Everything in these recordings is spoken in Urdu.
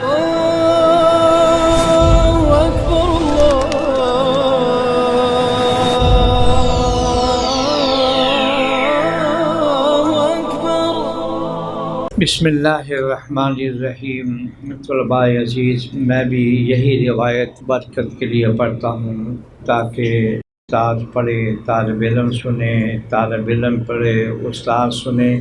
الله أكبر الله أكبر. بسم اللہ الرحمن الرحیم. طلباء عزیز، میں بھی یہی روایت برکت کے لیے پڑھتا ہوں تاکہ استاد پڑھے طالب علم سنے، طالب علم پڑھے استاد سنے،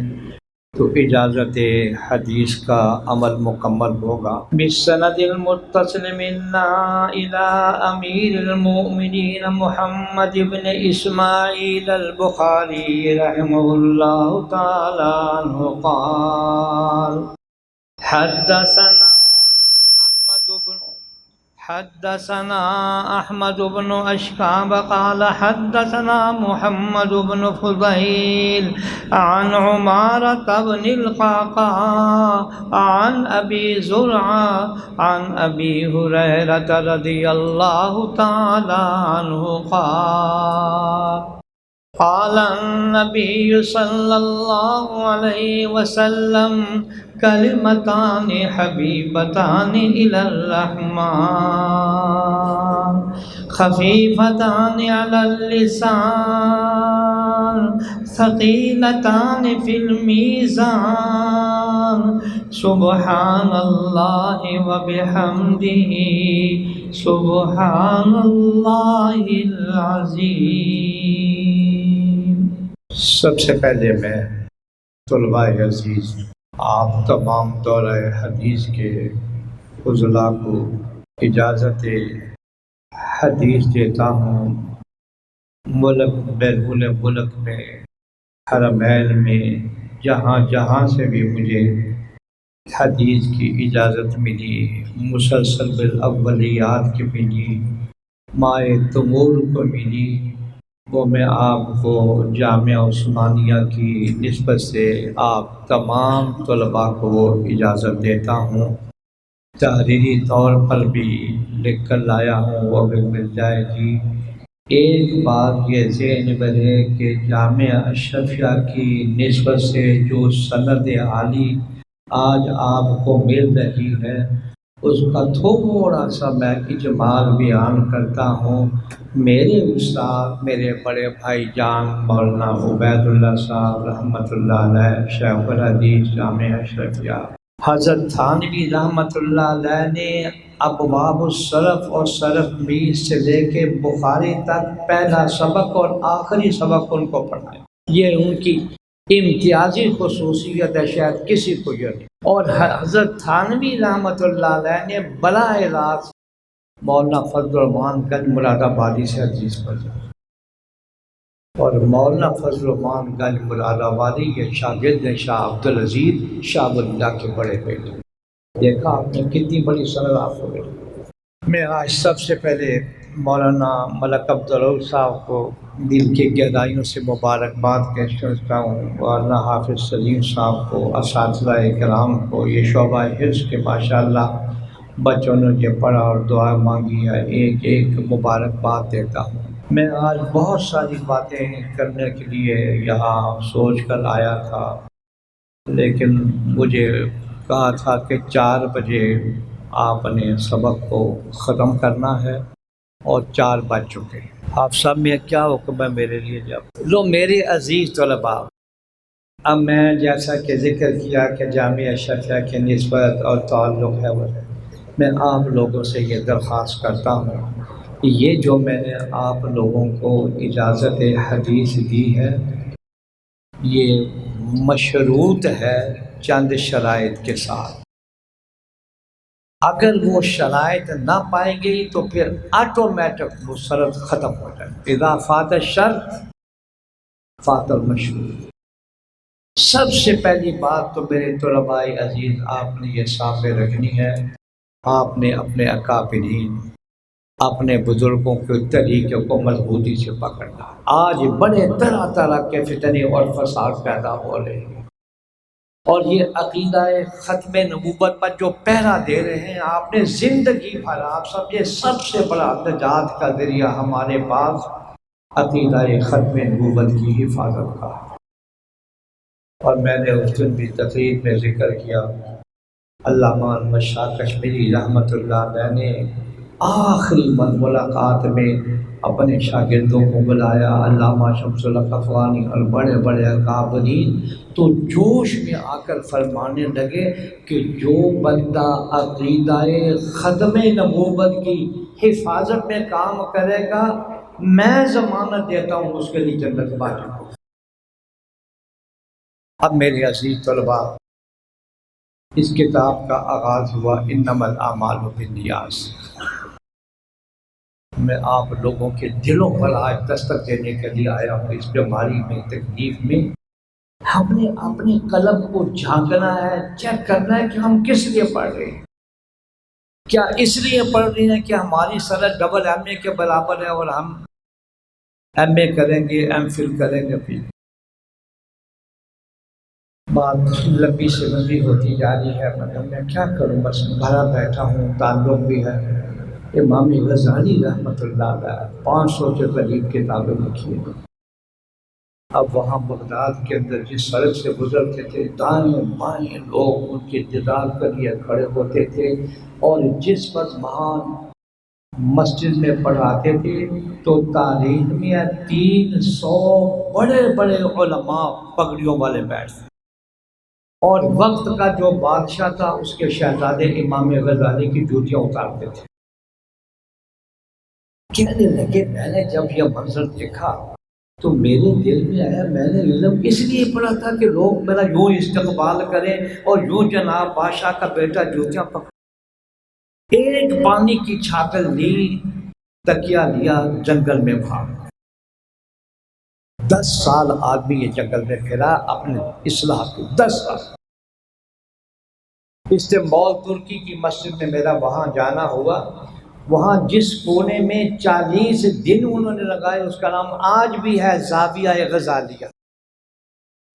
تو اجازت حدیث کا عمل مکمل ہوگا. بالسند المتصل منا الى امیر المؤمنین محمد بن اسماعیل البخاری رحمہ اللہ تعالی عنہ قال حدثنا احمد بن اشکاب قال حدثنا محمد بن فضیل عن عمارة بن القعقاع عن ابی زرعہ عن ابی ہریرہ رضی اللہ تعالی عنہ قال النبي صلى الله عليه وسلم كلمتان حبيبتان إلى الرحمن خفيفتان على اللسان ثقيلتان في الميزان سبحان الله وبحمده سبحان الله العظيم. سب سے پہلے میں طلباء عزیز آپ تمام دورہ حدیث کے فضلاء کو اجازت حدیث دیتا ہوں. ملک بیرون ملک میں حرمین میں جہاں جہاں سے بھی مجھے حدیث کی اجازت ملی، مسلسل بالاولیات کی ملی، مائے تمور کو ملی، وہ میں آپ کو جامعہ عثمانیہ کی نسبت سے آپ تمام طلباء کو اجازت دیتا ہوں. تحریری طور پر بھی لکھ کر لایا ہوں، وہ بھی مل جائے گی. ایک بات یہ ذہن میں ہے کہ جامعہ اشرفیہ کی نسبت سے جو سند عالی آج آپ کو مل رہی ہے اس کا تھوڑا سا میں اجمال بیان کرتا ہوں. میرے استاد، میرے بڑے بھائی جان مولانا عبید اللہ صاحب رحمۃ اللہ علیہ، شیخ الحدیث جامعہ اشرفیہ، حضرت تھانوی رحمۃ اللہ علیہ نے ابواب الصرف اور صرف میز سے لے کے بخاری تک پہلا سبق اور آخری سبق ان کو پڑھایا. یہ ان کی امتیازی خصوصیت ہے، شاید کسی کو یہ نہیں. اور حضرت تھانوی رحمۃ اللہ علیہ نے براہ راست مولانا فضل الرحمان گنج مراد آبادی سے حدیث پڑھی، اور مولانا فضل الرحمان گنج مراد آبادی یہ شاگرد ہیں شاہ عبدالعزیز شاہ ولی اللہ کے بڑے بیٹے. دیکھا آپ نے کتنی بڑی سند آپ کو ملی. میں آج سب سے پہلے مولانا ملک عبدالرؤف صاحب کو دل کی گہرائیوں سے مبارکباد پیش کرتا ہوں، مولانا حافظ سلیم صاحب کو، اساتذہ کرام کو، یہ شعبہ حفظ کے ماشاءاللہ بچوں نے یہ پڑھا اور دعا مانگی ہے، ایک ایک مبارکباد دیتا ہوں. میں آج بہت ساری باتیں کرنے کے لیے یہاں سوچ کر آیا تھا، لیکن مجھے کہا تھا کہ 4 بجے آپ نے سبق کو ختم کرنا ہے اور 4 بج چکے. آپ سب میں کیا حکم ہے میرے لیے؟ جب لو میرے عزیز طلباء، اب میں جیسا کہ ذکر کیا کہ جامعہ اشرفیہ کی نسبت اور تعلق ہے، میں آپ لوگوں سے یہ درخواست کرتا ہوں کہ یہ جو میں نے آپ لوگوں کو اجازت حدیث دی ہے یہ مشروط ہے چند شرائط کے ساتھ. اگر وہ شرائط نہ پائیں گی تو پھر آٹومیٹک وہ شرط ختم ہو جائے. اذا فات الشرط فات المشروط. سب سے پہلی بات تو میرے طلباء عزیز آپ نے یہ سامنے رکھنی ہے، آپ نے اپنے اکابرین، اپنے بزرگوں کے طریقے کو مضبوطی سے پکڑنا. آج بڑے طرح طرح کے فتنے اور فساد پیدا ہو رہے ہیں، اور یہ عقیدہ ختم نبوت پر جو پہرا دے رہے ہیں، آپ نے زندگی بھر آپ سمجھے سب سے بڑا نجات کا ذریعہ ہمارے پاس عقیدہ ختم نبوت کی حفاظت کا. اور میں نے اس دن بھی تقریر میں ذکر کیا علامہ احمد شاہ کشمیری رحمۃ اللہ علیہ نے آخری ملاقات میں اپنے شاگردوں کو بلایا، علامہ شمس الحق افغانی اور بڑے بڑے اکابرین، تو جوش میں آ کر فرمانے لگے کہ جو بندہ عقیدہ ختم نبوت کی حفاظت میں کام کرے گا، میں ضمانت دیتا ہوں اس کے لیے جنت واجب ہو۔ اب میرے عزیز طلباء، اس کتاب کا آغاز ہوا انما الاعمال بالنیات سے۔ میں آپ لوگوں کے دلوں پر آج دستک دینے کے لیے آیا ہوں۔ اس بیماری میں، تکلیف میں ہم نے اپنے قلب کو جھانکنا ہے، چیک کرنا ہے کہ ہم کس لیے پڑھ رہے ہیں۔ کیا اس لیے پڑھ رہے ہیں کہ ہماری سند ڈبل ایم اے کے برابر ہے اور ہم ایم اے کریں گے، ایم فل کریں گے؟ پھر بات لمبی سے لمبی ہوتی جا رہی ہے، مگر میں کیا کروں، بس بھرا بیٹھا ہوں، تعلق بھی ہے۔ امام غزالی رحمۃ اللہ علیہ 500 کے قریب کتابیں لکھی ہیں۔ اب وہاں بغداد کے اندر جس سڑک سے گزرتے تھے، دائیں بائیں لوگ ان کے دیدار کے لیے کھڑے ہوتے تھے، اور جس وقت وہاں مسجد میں پڑھاتے تھے تو تاریخ میں 300 بڑے بڑے علماء پگڑیوں والے بیٹھتے، اور وقت کا جو بادشاہ تھا اس کے شہزادے امام غزالی کی جوتیاں اتارتے تھے۔ کہنے لگے میں نے جب یہ منظر دیکھا تو میرے دل میں آیا، میں نے علم اس لیے پڑھا تھا کہ لوگ میرا یوں استقبال کریں اور یوں جناب بادشاہ کا بیٹا جوتیاں پکڑ۔ ایک پانی کی چھاکل لی، تکیا لیا، جنگل میں بھاگ۔ 10 سال آدمی یہ جنگل میں پھرا اپنے اصلاح کو، 10 سال۔ استنبول ترکی کی مسجد میں میرا وہاں جانا ہوا، وہاں جس کونے میں 40 دن انہوں نے لگائے اس کا نام آج بھی ہے زاویہ غزالیہ۔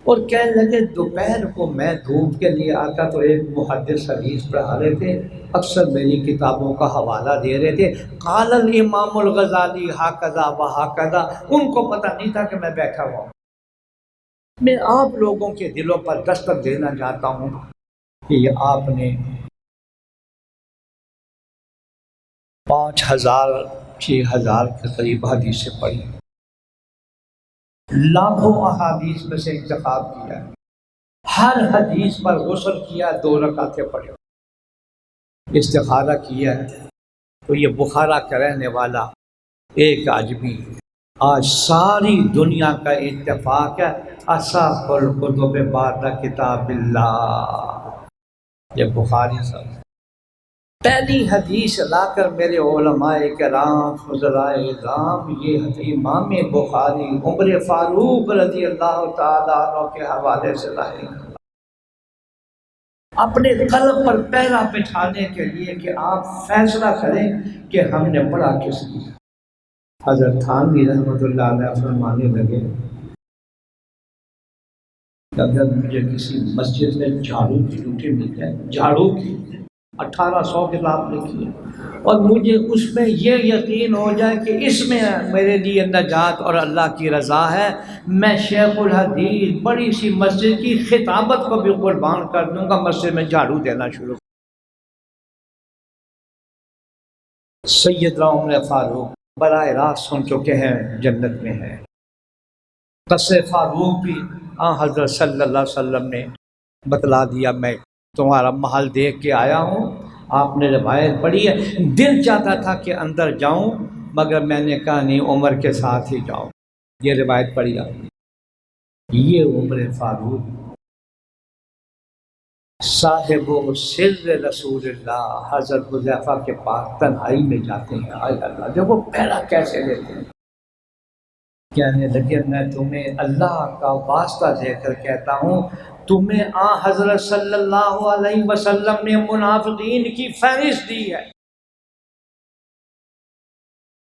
اور کہنے لگے دوپہر کو میں دھوپ کے لیے آتا تو ایک محدث حدیث پڑھا رہے تھے، اکثر میری کتابوں کا حوالہ دے رہے تھے، قال الامام الغزالی ہاکذا و ہاکذا۔ ان کو پتہ نہیں تھا کہ میں بیٹھا ہوا ہوں۔ میں آپ لوگوں کے دلوں پر دستک دینا چاہتا ہوں کہ یہ آپ نے 5000 6000 کے قریب حدیثیں پڑھی، لاکھوں احادیث میں سے انتخاب کیا، ہر حدیث پر غسل کیا، 2 رکعتیں پڑھی، استخارہ کیا۔ تو یہ بخارا کا رہنے والا ایک آدمی، آج ساری دنیا کا اتفاق ہے، اصح الکتب بعد کتاب اللہ، یہ بخاری صاحب پہلی حدیث لا کر میرے علماء کرام فضلاء اعظام یہ امام بخاری عمر فاروق رضی اللہ تعالیٰ عنہ کے حوالے سے لائے، اپنے قلب پر پہرا بٹھانے کے لیے کہ آپ فیصلہ کریں کہ ہم نے پڑھا کس لیے۔ حضرت تھانوی رحمۃ اللہ علیہ فرمانے لگے کہ اگر مجھے کسی مسجد میں جھاڑو کی ڈیوٹی مل جائے، جھاڑو کی 1800 کتاب لکھی ہے، اور مجھے اس میں یہ یقین ہو جائے کہ اس میں میرے لیے نجات اور اللہ کی رضا ہے، میں شیخ الحدیث بڑی سی مسجد کی خطابت کو بھی قربان کر دوں گا، مسجد میں جھاڑو دینا شروع۔ سیدنا عمر فاروق براہ راست سن چکے ہیں جنت میں ہے، قصر فاروق بھی حضرت صلی اللہ علیہ وسلم نے بتلا دیا، میں تمہارا محل دیکھ کے آیا ہوں۔ آپ نے روایت پڑھی ہے، دل چاہتا تھا کہ اندر جاؤں مگر میں نے کہا نہیں، عمر کے ساتھ ہی جاؤں، یہ روایت پڑھی آپ نے۔ یہ عمر فاروق صاحب و سر رسول اللہ حضرت حذیفہ کے پاس تنہائی میں جاتے ہیں، آئے اللہ جب وہ پہلا کیسے لیتے ہیں، کہنے لگے میں تمہیں اللہ کا واسطہ دے کر کہتا ہوں، تمہیں حضرت صلی اللہ علیہ وسلم نے منافقین کی فہرست دی ہے،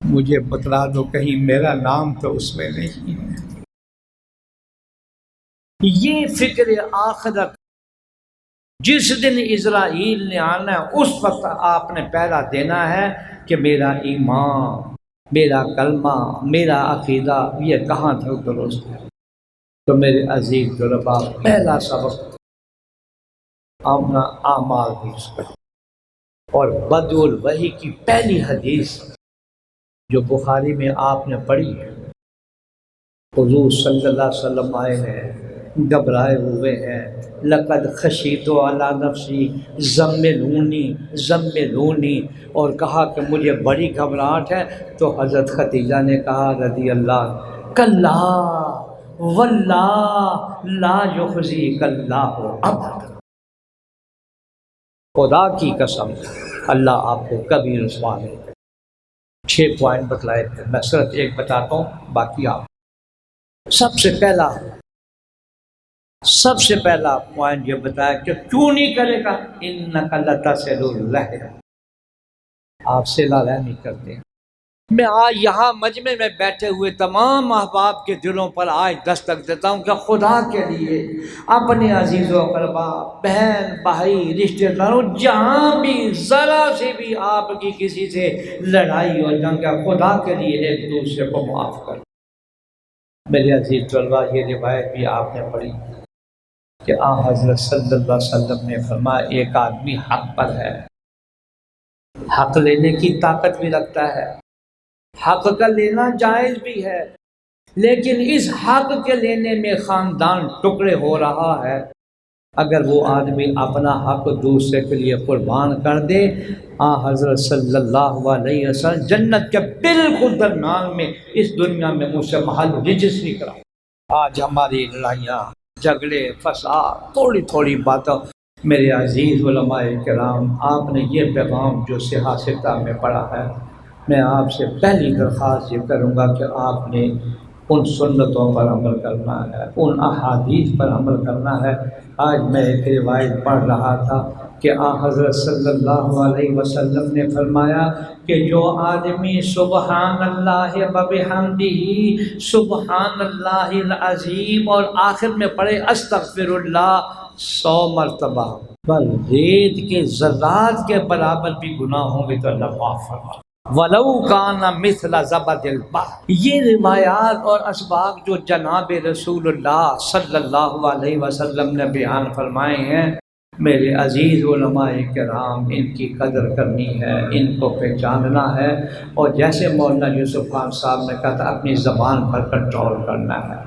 مجھے بتلا دو کہیں میرا نام تو اس میں نہیں ہے۔ یہ فکر آخرت جس دن اسرائیل نے آنا ہے اس وقت آپ نے پہلا دینا ہے کہ میرا ایمان، میرا کلمہ، میرا عقیدہ یہ کہاں تک درست ہے۔ تو میرے عزیز طلباء، پہلا سبق اپنا اعمال درست کریں۔ اور بدء الوحی کی پہلی حدیث جو بخاری میں آپ نے پڑھی ہے، حضور صلی اللہ علیہ وسلم آئے ہیں، گھبرائے ہوئے ہیں، لقد خشیت علی نفسی زملونی زملونی، اور کہا کہ مجھے بڑی گھبراہٹ ہے، تو حضرت خدیجہ نے کہا رضی اللہ، کلا واللہ لا یخزیک اللہ ابدا، خدا کی قسم اللہ آپ کو کبھی رسوا نہیں کرے۔ 6 پوائنٹ بتلائے تھے، میں صرف ایک بتاتا ہوں، باقی آپ۔ سب سے پہلا پوائنٹ یہ بتایا کہ کیوں نہیں کرے گا، انک لتصل الرحم، آپ صلہ رحمی کرتے ہیں۔ میں آج یہاں مجمع میں بیٹھے ہوئے تمام احباب کے دلوں پر آج دستک دیتا ہوں کہ خدا کے لیے اپنے عزیز و اقربا، بہن بھائی، رشتہ داروں، جہاں بھی ذرا سے بھی آپ کی کسی سے لڑائی ہو جنگ ہے، خدا کے لیے ایک دوسرے کو معاف کر۔ میرے عزیز طلبا، یہ روایت بھی آپ نے پڑھی کہ حضرت صلی اللہ علیہ وسلم نے فرمایا ایک آدمی حق پر ہے، حق لینے کی طاقت بھی رکھتا ہے، حق کا لینا جائز بھی ہے، لیکن اس حق کے لینے میں خاندان ٹکڑے ہو رہا ہے، اگر وہ آدمی اپنا حق دوسرے کے لیے قربان کر دے، حضرت صلی اللہ علیہ وسلم جنت کے بالکل درمیان میں اس دنیا میں مجھ سے محل رجس نہیں کرا۔ آج ہماری لڑائیاں، جھگڑے، فساد، تھوڑی تھوڑی باتوں، میرے عزیز علماء کرام، آپ نے یہ پیغام جو سیاستہ میں پڑھا ہے، میں آپ سے پہلی درخواست یہ کروں گا کہ آپ نے ان سنتوں پر عمل کرنا ہے، ان احادیث پر عمل کرنا ہے۔ آج میں ایک روایت پڑھ رہا تھا کہ حضرت صلی اللہ علیہ وسلم نے فرمایا کہ جو آدمی سبحان اللہ و بحمدہ سبحان اللہ العظیم اور آخر میں پڑھے استغفر اللہ 100 مرتبہ، بل ریت کے ذرات کے برابر بھی گناہ ہوں گے تو اللہ معاف فرما، وَلَوْ كَانَ مِثْلَ زَبَدِ الْبَحْرِ۔ یہ روایات اور اسباق جو جناب رسول اللہ صلی اللہ علیہ وسلم نے بیان فرمائے ہیں، میرے عزیز علماء کرام، ان کی قدر کرنی ہے، ان کو پہچاننا ہے، اور جیسے مولانا یوسف خان صاحب نے کہا تھا اپنی زبان پر کنٹرول کرنا ہے،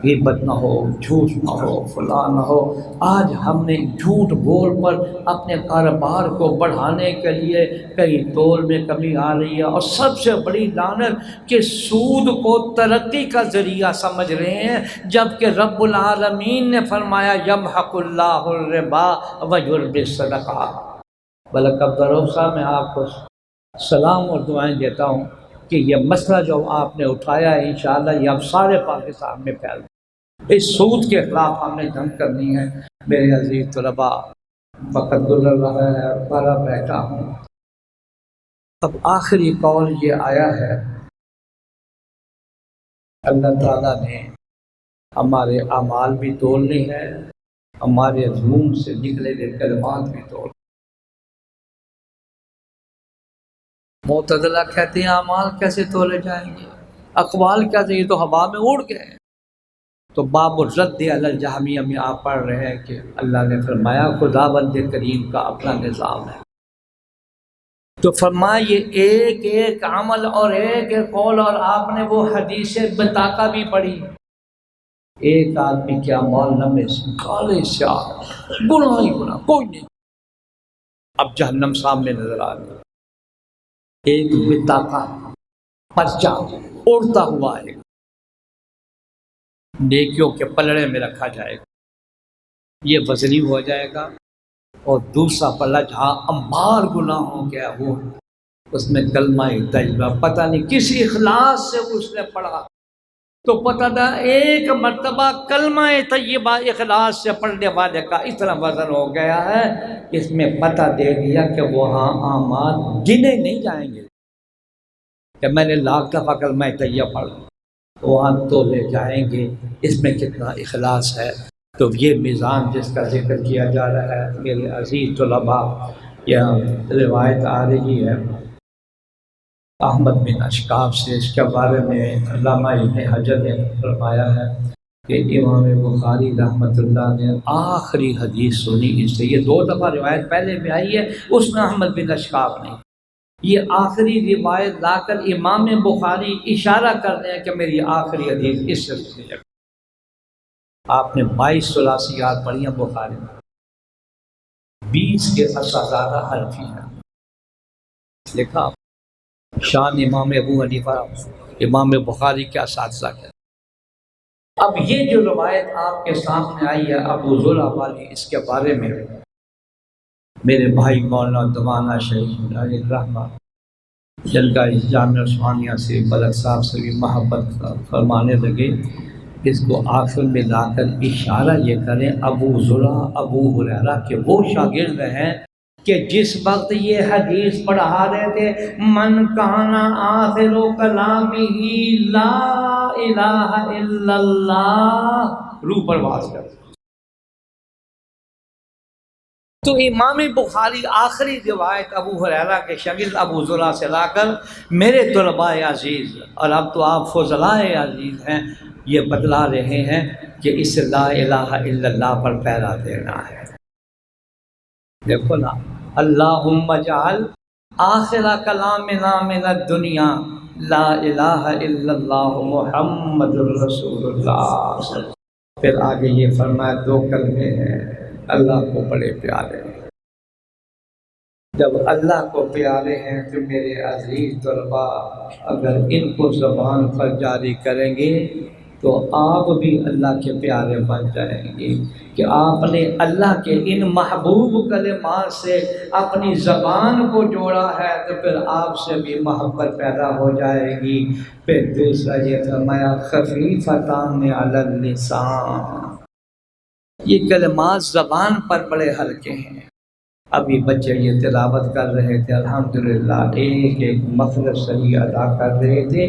غیبت نہ ہو، جھوٹ نہ ہو، فلاں نہ ہو۔ آج ہم نے جھوٹ بول پر اپنے کاروبار کو بڑھانے کے لیے کئی طول میں کمی آ رہی ہے، اور سب سے بڑی لعنت کہ سود کو ترقی کا ذریعہ سمجھ رہے ہیں، جبکہ رب العالمین نے فرمایا یمحق اللہ الربا ویربی الصدقات۔ بلکہ عبدالرؤف صاحب، میں آپ کو سلام اور دعائیں دیتا ہوں کہ یہ مسئلہ جو آپ نے اٹھایا ہے انشاءاللہ یہ اب سارے پاکستان میں پھیل گیا۔ اس سود کے خلاف ہم نے جنگ کرنی ہے۔ میرے عزیز طلباء، وقت گزر رہا ہے، بڑا بیٹھا ہوں، اب آخری قول یہ آیا ہے، اللہ تعالیٰ نے ہمارے اعمال بھی تولنے ہیں، ہمارے منہ سے نکلے ہوئے کلمات بھی تولنے۔ معتزلہ کہتے ہیں اعمال کیسے تولے جائیں گے، اقوال کیسے، یہ تو ہوا میں اڑ گئے۔ تو باب الرد علی الجہمیہ میں آپ پڑھ رہے ہیں کہ اللہ نے فرمایا خداوند کریم کا اپنا نظام ہے، تو فرمایا یہ ایک ایک عمل اور ایک ایک قول، اور آپ نے وہ حدیث بطاقہ بھی پڑھی، ایک آدمی کیا مول میں سے کالے سیاہ گناہ ہی گناہ، کوئی نہیں، اب جہنم سامنے نظر آ گئی، ایک بطاقہ پرچہ اڑتا ہوا ہے، نیکیوں کے پلڑے میں رکھا جائے گا، یہ وزنی ہو جائے گا، اور دوسرا پلڑا جہاں انبار گناہوں کیا وہ اس میں کلمہ طیبہ، پتہ نہیں کس اخلاص سے اس نے پڑھا، تو پتہ تھا ایک مرتبہ کلمہ طیبہ اخلاص سے پڑھنے والے کا اتنا وزن ہو گیا ہے، اس میں پتہ دے دیا کہ وہاں اعمال گنے نہیں جائیں گے، کہ میں نے 1,00,000 دفعہ کلمہ طیبہ پڑھا، وہاں تو لے جائیں گے اس میں کتنا اخلاص ہے۔ تو یہ میزان جس کا ذکر کیا جا رہا ہے، میرے عزیز طلباء، یہ روایت آ رہی ہے احمد بن اشکاب سے، اس کے بارے میں علامہ ابن حجر نے فرمایا ہے کہ امام بخاری رحمۃ اللہ نے آخری حدیث سنی اس سے. یہ 2 دفعہ روایت پہلے بھی آئی ہے، اس میں احمد بن اشکاف نہیں. یہ آخری روایت لا کر امام بخاری اشارہ کر رہے ہیں کہ میری آخری حدیث اس سے سنی ہے. آپ نے 22 ثلاثیات پڑھی ہیں بخاری میں، 20 کے اساتذہ حنفی ہیں. لکھا شان امام ابو حنیفہ امام بخاری کے اساتذہ کے. اب یہ جو روایت آپ کے سامنے آئی ہے ابو زرع والی، اس کے بارے میں میرے بھائی مولانا دمانہ شریف علیہ الرحمہ، جن کا اس جامعہ عثمانیہ سے ملک صاحب سے بھی محبت فرمانے لگے، اس کو آخر میں لا کر اشارہ یہ کریں ابو زرع ابو ہریرہ کے وہ شاگرد ہیں کہ جس وقت یہ حدیث پڑھا رہے تھے من کان آخر کلامہ لا الہ الا اللہ، روح پرواز کر. تو امام بخاری آخری روایت ابو ہریرہ کے شاگرد ابو زرع سے لا کر میرے طلباء عزیز، اور اب تو آپ فضلاء عزیز ہیں، یہ بتلا رہے ہیں کہ اس لا الہ الا اللہ پر پہرا دینا ہے. دیکھو نا، اللہم اجعل آخر کلامنا من الدنیا لا الہ الا اللہ محمد رسول اللہ. پھر آگے یہ فرمایا 2 کلمے ہیں اللہ کو بڑے پیارے ہیں. جب اللہ کو پیارے ہیں تو میرے عزیز طلباء اگر ان کو زبان پر جاری کریں گے تو آپ بھی اللہ کے پیارے بن جائیں گے کہ آپ نے اللہ کے ان محبوب کلمات سے اپنی زبان کو جوڑا ہے تو پھر آپ سے بھی محبت پیدا ہو جائے گی. پھر دوسرا یہ فرمایا خفیفتان علی اللسان، یہ کلمات زبان پر بڑے ہلکے ہیں. ابھی بچے یہ تلاوت کر رہے تھے الحمدللہ، ایک ایک مخرج صحیح ادا کر رہے تھے.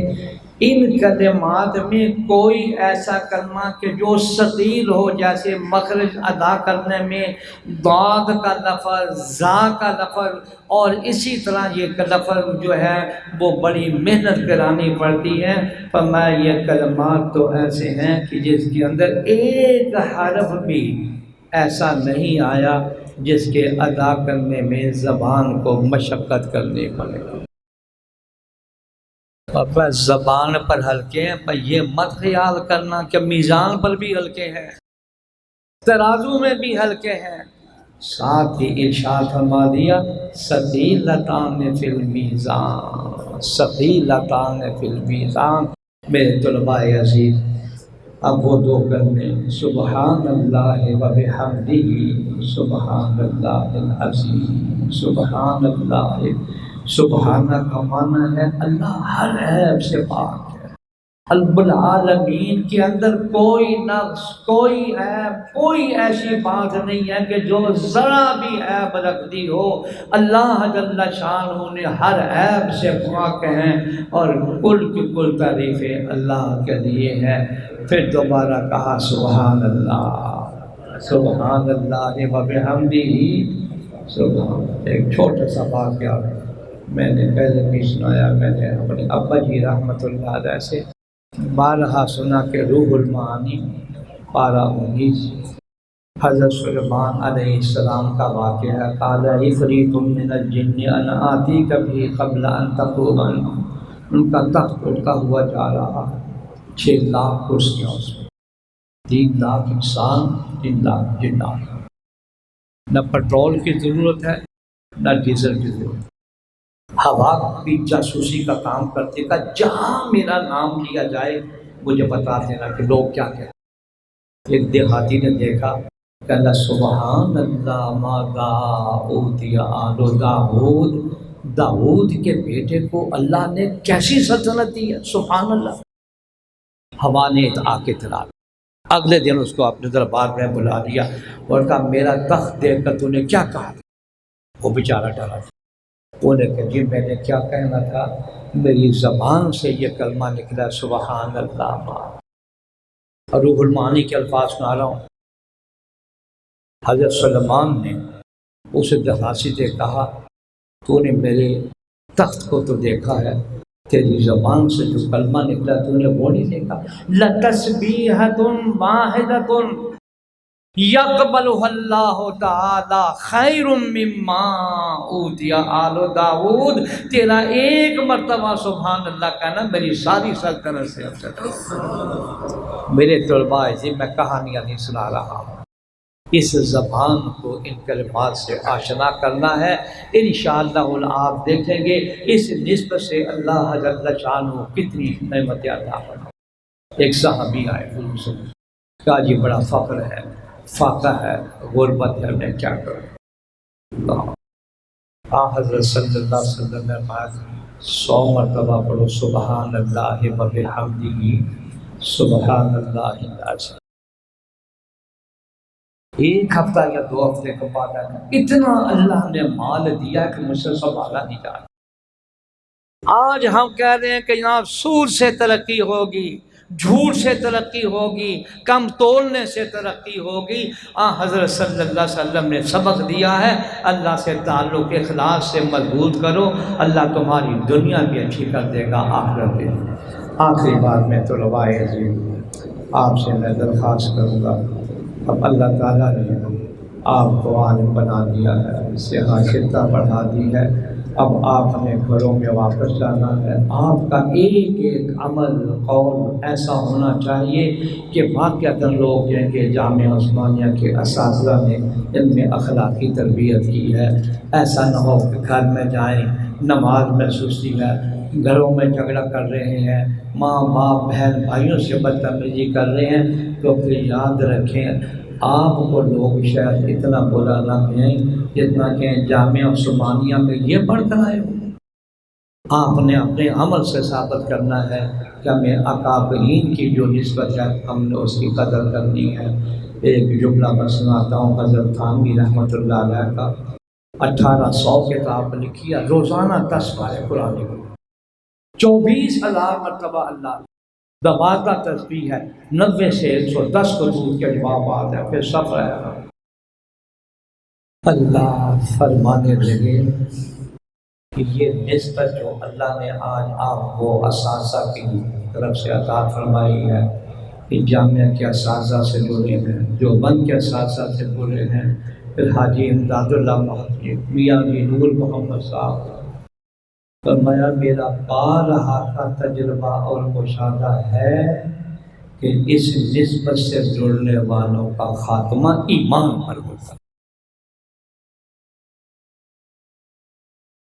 ان کلمات میں کوئی ایسا کلمہ کہ جو ثقیل ہو، جیسے مخرج ادا کرنے میں ضاد کا لفظ، زا کا لفظ، اور اسی طرح یہ لفظ جو ہے وہ بڑی محنت کرانی پڑتی ہے. فرمایا یہ کلمات تو ایسے ہیں کہ جس کے اندر ایک حرف بھی ایسا نہیں آیا جس کے ادا کرنے میں زبان کو مشقت کرنی پڑے. اور زبان پر ہلکے ہیں، پر یہ مت خیال کرنا کہ میزان پر بھی ہلکے ہیں، ترازو میں بھی ہلکے ہیں. ساتھ ہی ارشاد فرما دیا ثقیلتان فی المیزان، ثقیلتان فی المیزان. میرے طلباء عزیز، اب وہ 2 کلمے سبحان اللہ و بحمدہ سبحان اللہ العظیم، سبحان اللہ. سبحانہ کا معنی ہے اللہ ہر عیب سے پاک ہے، رب العالمین کے اندر کوئی نقص، کوئی عیب، کوئی ایسی بات نہیں ہے کہ جو ذرا بھی عیب رکھتی ہو. اللہ جل شانہ نے ہر عیب سے پاک ہیں اور کل کی کل تعریفیں اللہ کے لیے ہیں. پھر دوبارہ کہا سبحان اللہ، سبحان اللہ و بحمدہ سبحان. ایک چھوٹا سا واقعہ میں نے پہلے بھی سنایا، میں نے اپنے ابا جی رحمۃ اللہ علیہ سے بارہا سنا کہ روح المعانی پارہ 19 حضرت سلیمان علیہ السلام کا واقعہ ہے. قال عفریت من الجن انا آتیک بہ قبل ان تقوم. ان کا تخت اٹھتا ہوا جا رہا، 6 لاکھ کرسیاں اس میں، 3 لاکھ انسان، 3 لاکھ جنات. نہ پیٹرول کی ضرورت ہے نہ ڈیزل کی ضرورت. ہوا بھی جاسوسی کا کام کرتے کا، جہاں میرا نام لیا جائے مجھے بتا دینا کہ لوگ کیا کہتے ہیں. ایک دیہاتی نے دیکھا، کہنا سبحان اللہ ماذا اوتی آل داؤد، داؤد کے بیٹے کو اللہ نے کیسی سلطنت دی ہے، سبحان اللہ. ہوا نے آ کے اطلاع، اگلے دن اس کو اپنے دربار میں بلا لیا اور کہا میرا تخت دیکھ کر تو نے کیا کہا. وہ بیچارہ ڈرا تھا. وہ نے کہا جی میں نے کیا کہنا تھا، میری زبان سے یہ کلمہ نکلا سبحان اللہ. اور روح المعانی کے الفاظ سنا رہا ہوں. حضرت سلیمان نے اسے دہاسی سے کہا تو نے میرے تخت کو تو دیکھا ہے، تیری زبان سے جو کلمہ نکلا تو نے وہ نہیں دیکھا لتسبیحۃ واحدۃ یقبلها اللہ تعالی خیر مما اوتی آل داود، تیرا ایک مرتبہ سبحان اللہ کہنا میری ساری سلطنت سے افضل۔ میرے طلباء جی میں کہانیاں نہیں سنا رہا ہوں، اس زبان کو ان کلمات سے آشنا کرنا ہے۔ انشاءاللہ آپ دیکھیں گے اس نسبت سے اللہ جل شانہ کتنی نعمتیں عطا فرمائے۔ ایک صحابی آئے حضور سے کہا جی بڑا فقر ہے، فاقہ ہے، غربت ہے، میں کیا کروں؟ حضرت صلی اللہ علیہ وسلم نے بعد 100 مرتبہ پڑھو سبحان اللہ و بحمدہ سبحان اللہ العظیم۔ ایک ہفتہ یا 2 ہفتے کے بعد اتنا اللہ نے مال دیا کہ مجھ سے سنبھالا نہیں جا رہا۔ آج ہم کہہ رہے ہیں کہ جناب سود سے ترقی ہوگی، جھوٹ سے ترقی ہوگی، کم تولنے سے ترقی ہوگی۔ حضرت صلی اللہ علیہ وسلم نے سبق دیا ہے اللہ سے تعلق اخلاص سے مضبوط کرو، اللہ تمہاری دنیا بھی اچھی کر دے گا، آخرت بھی۔ آخری بات میں طلباء عزیز آپ سے میں درخواست کروں گا، اب اللہ تعالیٰ نے آپ کو عالم بنا دیا ہے، صحت بڑھا دی ہے، اب آپ ہمیں گھروں میں واپس جانا ہے۔ آپ کا ایک ایک عمل قول ایسا ہونا چاہیے کہ واقعتاً لوگ کہیں کہ جامعہ عثمانیہ کے اساتذہ نے ان میں اخلاقی تربیت کی ہے۔ ایسا نہ ہو کہ گھر میں جائیں نماز میں سستی ہے، گھروں میں جھگڑا کر رہے ہیں، ماں باپ بہن بھائیوں سے بدتمیزی کر رہے ہیں، تو پھر یاد رکھیں آپ کو لوگ شاید اتنا برا نہ کہیں جتنا کہ جامعہ عثمانیہ میں یہ پڑھ کر آئے ہو۔ آپ نے اپنے عمل سے ثابت کرنا ہے کہ ہمیں اکابرین کی جو نسبت ہے ہم نے اس کی قدر کرنی ہے۔ ایک جملہ میں سناتا ہوں حضرت تھانوی رحمۃ اللہ علیہ کا، 1800 کتاب لکھی ہے، روزانہ 10 پارے قرآن کی، 24,000 مرتبہ اللہ دوازہ تسبیح ہے، 90 سے 110 قطوط کے جوابات ہیں، پھر صبر ہے۔ اللہ فرمانے لگے کہ یہ نسبت جو اللہ نے آج آپ کو اساتذہ کی طرف سے عطا فرمائی ہے، کہ جامعہ کے اساتذہ سے جڑے ہیں، دیوبند کے اساتذہ سے جڑے ہیں، پھر حاجی امداد اللہ محمد میاں جی نور محمد صاحب، فرمایا میرا بارہا کا تجربہ اور مشاہدہ ہے کہ اس نسبت سے جڑنے والوں کا خاتمہ ایمان پر ہوتا ہے۔